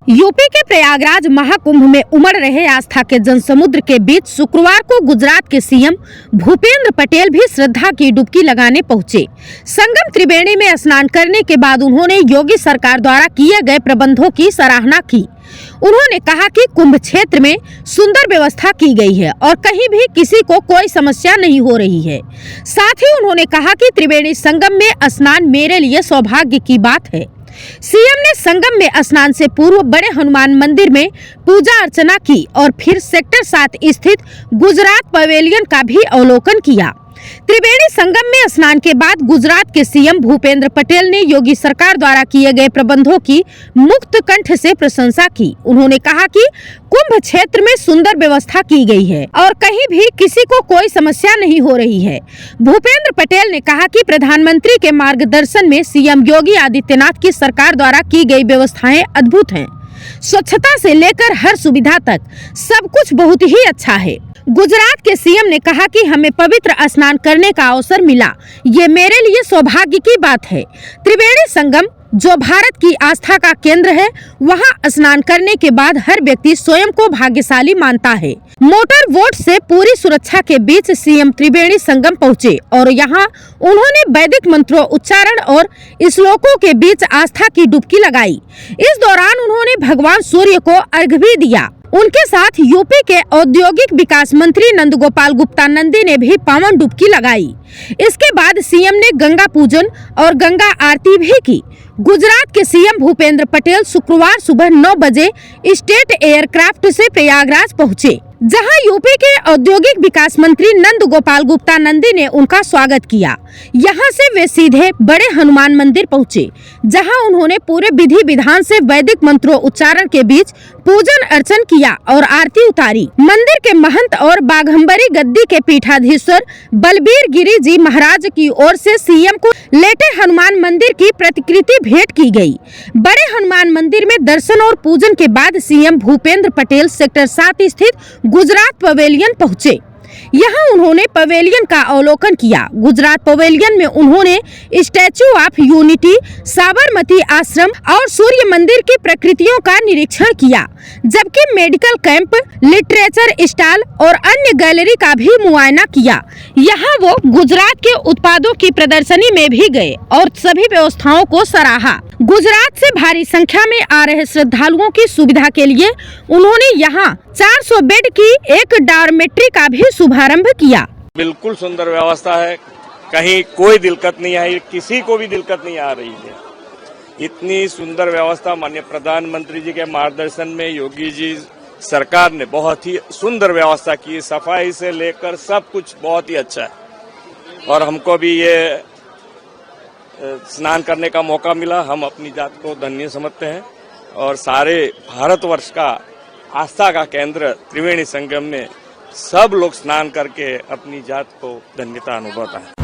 UP के प्रयागराज महाकुंभ में उमड़ रहे आस्था के जनसमुद्र के बीच शुक्रवार को गुजरात के सीएम भूपेंद्र पटेल भी श्रद्धा की डुबकी लगाने पहुंचे। संगम त्रिवेणी में स्नान करने के बाद उन्होंने योगी सरकार द्वारा किए गए प्रबंधों की सराहना की। उन्होंने कहा कि कुंभ क्षेत्र में सुंदर व्यवस्था की गई है और कहीं भी किसी को कोई समस्या नहीं हो रही है। साथ ही उन्होंने कहा कि त्रिवेणी संगम में स्नान मेरे लिए सौभाग्य की बात है। सीएम ने संगम में स्नान से पूर्व बड़े हनुमान मंदिर में पूजा अर्चना की और फिर सेक्टर 7 स्थित गुजरात पवेलियन का भी अवलोकन किया। त्रिवेणी संगम में स्नान के बाद गुजरात के सीएम भूपेंद्र पटेल ने योगी सरकार द्वारा किए गए प्रबंधों की मुक्त कंठ से प्रशंसा की। उन्होंने कहा कि कुंभ क्षेत्र में सुंदर व्यवस्था की गई है और कहीं भी किसी को कोई समस्या नहीं हो रही है। भूपेंद्र पटेल ने कहा कि प्रधानमंत्री के मार्गदर्शन में सीएम योगी आदित्यनाथ की सरकार द्वारा की गई व्यवस्थाएं अद्भुत हैं। स्वच्छता से लेकर हर सुविधा तक सब कुछ बहुत ही अच्छा है। गुजरात के सीएम ने कहा कि हमें पवित्र स्नान करने का अवसर मिला, ये मेरे लिए सौभाग्य की बात है। त्रिवेणी संगम जो भारत की आस्था का केंद्र है, वहां स्नान करने के बाद हर व्यक्ति स्वयं को भाग्यशाली मानता है। मोटर वोट से पूरी सुरक्षा के बीच सीएम त्रिवेणी संगम पहुंचे और यहां उन्होंने वैदिक मंत्रों उच्चारण और श्लोकों के बीच आस्था की डुबकी लगाई। इस दौरान उन्होंने भगवान सूर्य को अर्घ्य भी दिया। उनके साथ यूपी के औद्योगिक विकास मंत्री नंद गोपाल गुप्ता नंदी ने भी पावन डुबकी लगाई। इसके बाद सीएम ने गंगा पूजन और गंगा आरती भी की। गुजरात के सीएम भूपेंद्र पटेल शुक्रवार सुबह 9 बजे स्टेट एयरक्राफ्ट से प्रयागराज पहुंचे, जहां यूपी के औद्योगिक विकास मंत्री नंद गोपाल गुप्ता नंदी ने उनका स्वागत किया। यहां से वे सीधे बड़े हनुमान मंदिर पहुंचे, जहां उन्होंने पूरे विधि विधान से वैदिक मंत्रों उच्चारण के बीच पूजन अर्चन किया और आरती उतारी। मंदिर के महंत और बाघंबरी गद्दी के पीठाधीश्वर बलबीर गिरी जी महाराज की ओर से सीएम को लेटे हनुमान मंदिर की प्रतिकृति भेंट की गई। बड़े हनुमान मंदिर में दर्शन और पूजन के बाद सीएम भूपेंद्र पटेल सेक्टर 7 स्थित गुजरात पवेलियन पहुंचे। यहाँ उन्होंने पवेलियन का अवलोकन किया। गुजरात पवेलियन में उन्होंने स्टैच्यू ऑफ यूनिटी, साबरमती आश्रम और सूर्य मंदिर की प्रकृतियों का निरीक्षण किया, जबकि मेडिकल कैंप, लिटरेचर स्टॉल और अन्य गैलरी का भी मुआयना किया। यहाँ वो गुजरात के उत्पादों की प्रदर्शनी में भी गए और सभी व्यवस्थाओं को सराहा। गुजरात से भारी संख्या में आ रहे श्रद्धालुओं की सुविधा के लिए उन्होंने यहाँ 400 बेड की एक डॉर्मेट्री का भी शुभारंभ किया। बिल्कुल सुंदर व्यवस्था है, कहीं कोई दिक्कत नहीं आई, किसी को भी दिक्कत नहीं आ रही है। इतनी सुंदर व्यवस्था माननीय प्रधानमंत्री जी के मार्गदर्शन में योगी जी सरकार ने बहुत ही सुंदर व्यवस्था की। सफाई से लेकर सब कुछ बहुत ही अच्छा है और हमको भी ये स्नान करने का मौका मिला। हम अपनी जात को धन्य समझते हैं और सारे भारतवर्ष का आस्था का केंद्र त्रिवेणी संगम में सब लोग स्नान करके अपनी जात को धन्यता अनुभवता है।